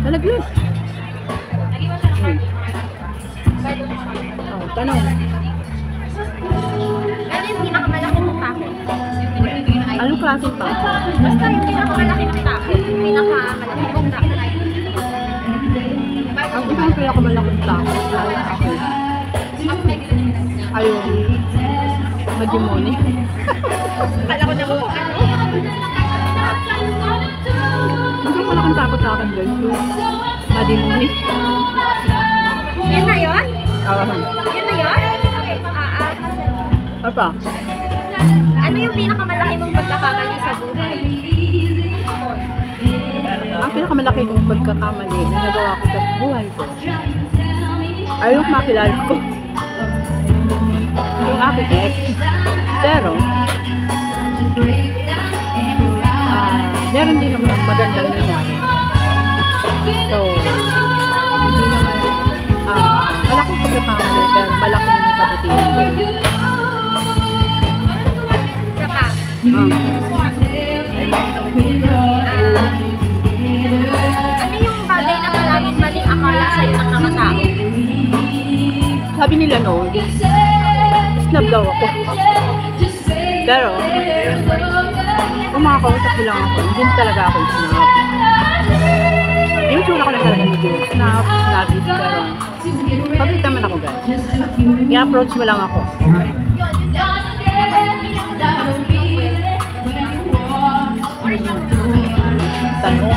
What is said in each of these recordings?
Nalaglag. Oh, tanong. Ano yung pinakamalaki mong taco? Anong klase pa? Basta yung pinakamalaki mong taco. Pinakamalaki mong taco. Ang isang pinakamalaking tao. Ayun. Madimoni. Kala ko na mo ano. Hindi ko malaking takot sa akin guys. Madimoni. Yan na yun? Yun na yun? Apa? Ano yung pinakamalaki mong pagkakamali sa buhay? Ang pinakamalaki kong pagkakamali na nagawa ko sa buhay ko ay yung makilala ko. Yung aking ex. Pero, meron din naman magandang nangyari. So, hindi naman, malaking pagkakamali pero malaking kabutihan ko. Saka, ano yung bagay na maraming maling akala sa'yo ng mga tao? Sabi nila noon, snub daw ako. Pero, kumakausap ko lang ako, hindi talaga ako snub. Yung tsura ko lang talaga medyo snubbish, pero public naman ako guys. I-approach mo lang ako. Tanong,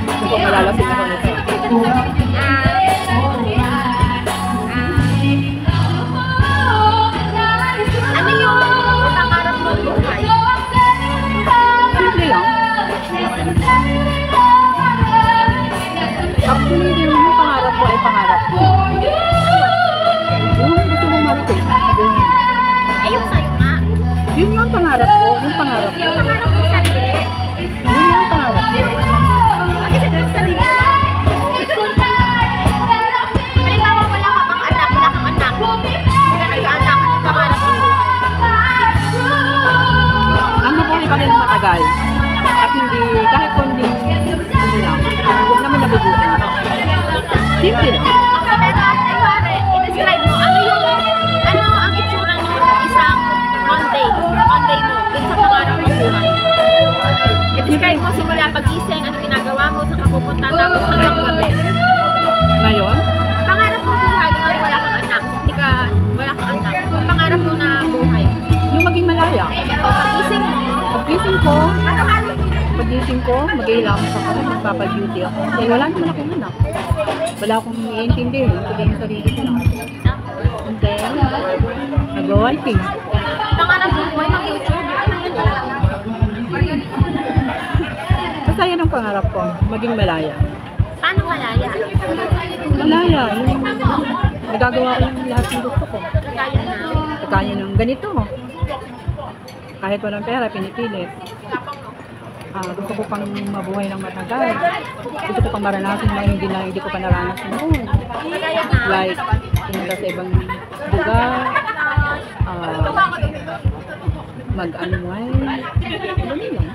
kung kung malalasing ako nito. Ano yung pangarap mo buhay? Simple lang. Actually, hindi mo pangarap ko ay pangarap ko. Yung gusto mong maritin. Eh, yung sa'yo nga. Yun yung pangarap ko. Yung pangarap ko. Yung pangarap mo sarili. Yun yung pangarap ko. Bakit sa sarili mo? Halimbawa, wala ka pang anak, wala kang anak. Wala nag-anak, ang pangarap mo. Ang mabuhay kami ng matagal. At hindi, kahit kung hindi, ano lang, huwag naman nabubuhay. Simple lang. Pero, aywari, i-describe mo, ano ang itsura ng isang Monday mo, dun sa pangarap mo buhay. I-describe mo simula pag-gising, ano ginagawa mo, saan ka pupunta, tapos hanggang gabi. Ngayon, Pangarap mo buhay, ngayon wala kang anak, wala kang anak. Yung pangarap mo na buhay. yung maging malaya. O, pag-gising mo, Pag-gising ko, mag-iilamas ako, magpapag-duty ako. Kasi wala naman akong anak. Wala akong iintindi. Hindi yung sarili ko lang. And then, nag-walking. pangarap mo buhay ng YouTube. Basta yan ang pangarap ko, maging malaya. Paano malaya? Malaya, yung nagagawa ko yung lahat ng gusto ko. Kaya na. Kaya ng ganito. Kahit walang pera, pinipilit. Gusto ko pang mabuhay ng matagal. Gusto ko pang maranasan mga hindi ko pa naranasan noon. Kaya na. Like, pumunta sa ibang lugar, mag-unwind, ano lang.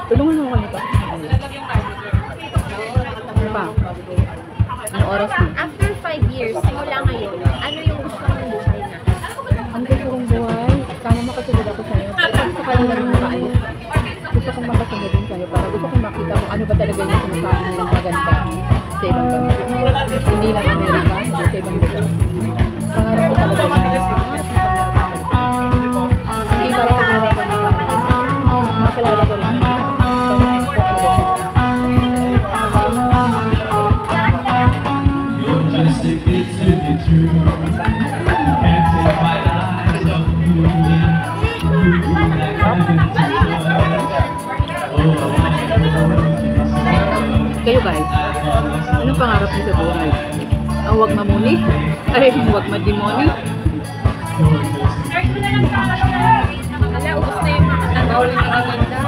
Tulungan mo ako nito. Ano pa? Ano oras na? After 5 years, simula ngayon, ano yung gusto mong buhay na? Ang gusto kong buhay, sana makasunod ako sa'yo. Gusto ko lang makaalis. Gusto kong makasunod din sa'yo para gusto kong makita kung ano ba talaga yung sinasabi nilang maganda sa ibang bansa. Hindi lang Amerika, hindi sa ibang lugar. Pangarap ko talaga na hindi para sa mga makilala ko lang. Just to be true. Can't take my eyes off you. Kayo guys, anong pangarap niyo sa buhay? Ang huwag mamuni? Ay, huwag madimoni? Wala, ubos na yung mga tagaw ng maganda.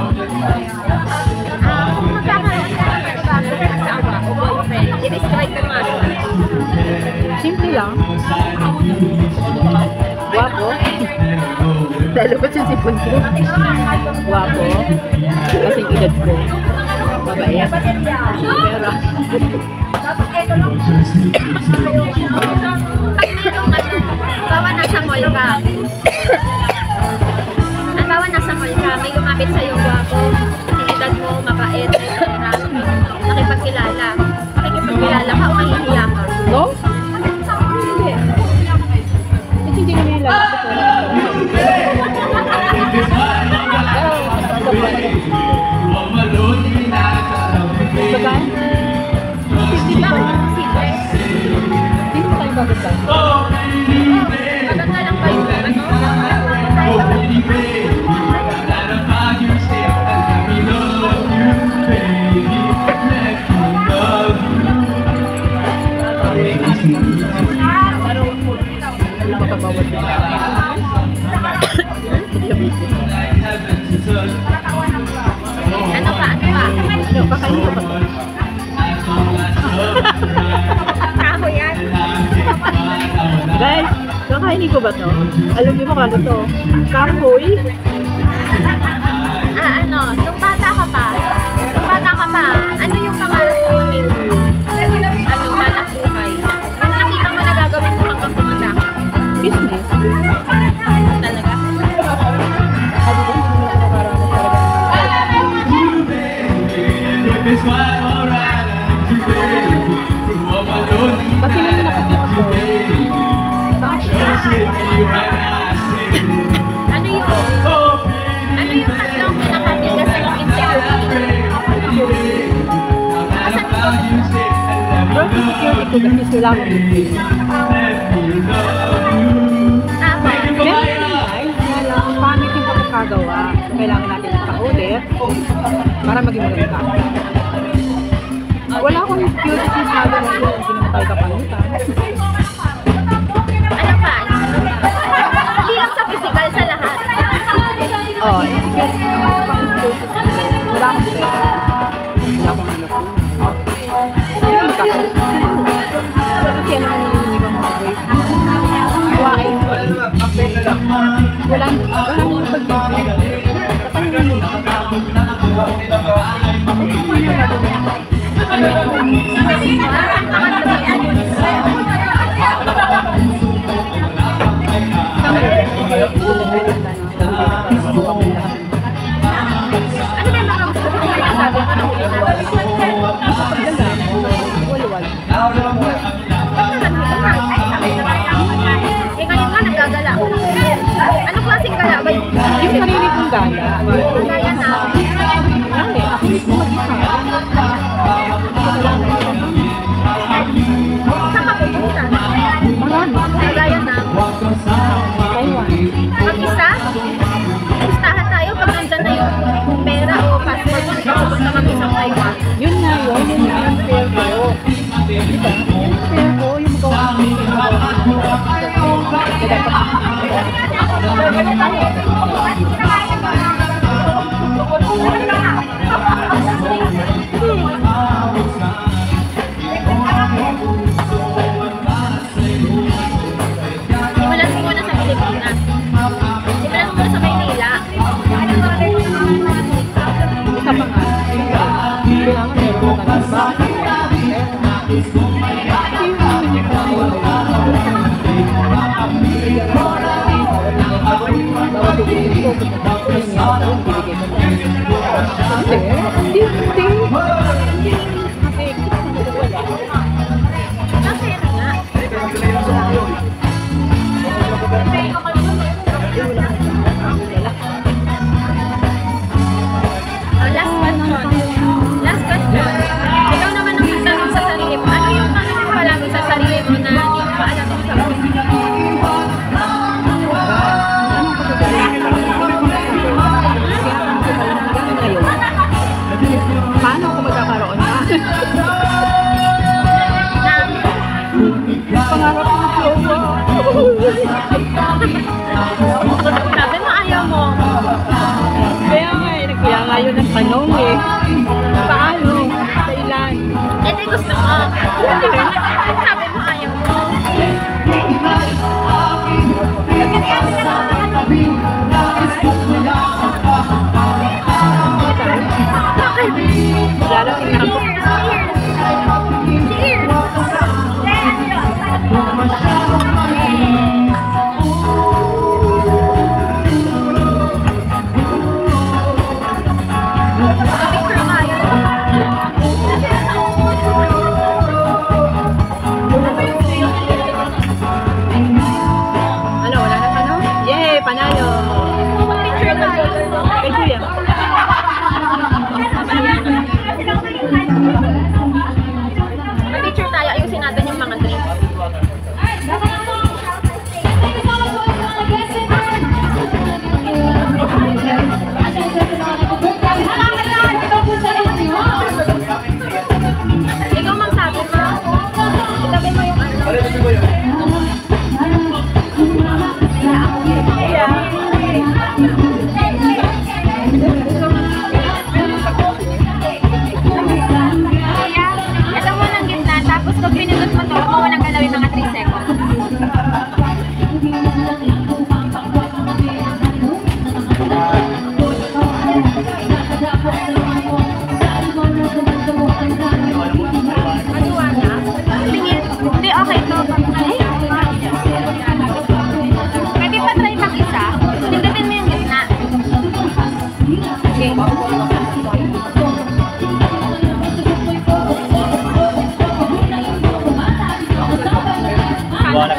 Kung magkakaroon ka ng bago sa asawa o boyfriend, i-describe ko nga. Simple lang. Guwapo. Lalo ba siya sipon ko? Guwapo. Kasing edad ko. Mabait. Pero, Bawa nasa mall ka. Ang bawa nasa mall ka, may lumapit sa'yo gwapo. Yung edad mo, mabait, may pera. Nakipagkilala. Makikipagkilala ka o mahihiya ka. no? Hindi. Kasi hindi naman yung lalaki ko. Bagaan? Di ba? Secret? Hindi mo tayo bagay ba? Maganda lang ba yung ano? Makabawal din. Ano pa? Ano pa? Ano, kakain ko ba? Ako yan. Guys, kakainin ko ba to? Alam niyo ba kano to? Kahoy? Ano? Nung bata ka pa, ano yung pangarap mo maging ano, hanap buhay? Ano nakita mo na gagawin mo hanggang tumanda ka? Business. Talaga? Sabi ko, hindi mo na nakarami talaga. Kasi nung nakikita ko, Ano yung tatlong pinakatigas sa yung insecurity? Asan ito? bro, security ko kasi sila akong business. Tama. Meron guys, na lang, pangit yung pagkakagawa. Kailangan natin ipaulit para maging maganda. Wala akong security sa mga hindi naman tayo kapangitan. Ano pa? Hindi lang sa physical, sa lahat. Oo, security. Wala akong pera. Wala akong ano po. Hindi naman magkakaroon. Kasi ano yung ibang mga ways. Kuhain ko. Walang pagbibig. Ano ba yung mga gusto mo sinasabi mo ng eh ngayon nga naggagala. Anong klaseng gala ba yung Yung sarili kong gala. gaya na? Hindi, ako mismo mag-isa. Saan ka pupunta? Marami. Gaya na? Taiwan. Mag-isa? Listahan tayo pag nandyan na yung pera o passport mo na pupunta mag-isang Taiwan. Yun nga yun, yun nga yung fair ko. Diba? Yung fair ko, yung magawa ko. Kaya dapat Simulan mo muna sa Pilipinas. Simulan mo muna sa Maynila. isa pa nga. Kailangan meron ka ng ba? Bawat bibigay ko, pumunta ko yun yan, bibigay ko na. Hindi. Kasi nga. Last question. Ikaw naman ang tatanong sa sarili mo. Ano yung tanong mo palagi sa sarili mo na hindi mo pa alam yung sagot? Paano ako magkakaroon na? Pangarap ko na Sabi mo ayaw mo. Kaya nga yun ang tanong eh. Paano? Sa ilan? Eh di gusto mo. Sabi mo ayaw mo. Ano, wala na ano? Yay! Panalo! Picture tayo. Kay Kuya. Picture tayo. Ayusin natin yung mga drinks. Ikaw magsabi mo. Itabi mo yung ano. Kaya, ito mo ng gitna, tapos pag pinindot mo to, huwag mo nang galawin mga 3 seconds. Matuwa na? Tingin, hindi okay to. Pwede pa try pang isa. Pindutin mo yung gitna. Okay. Wala.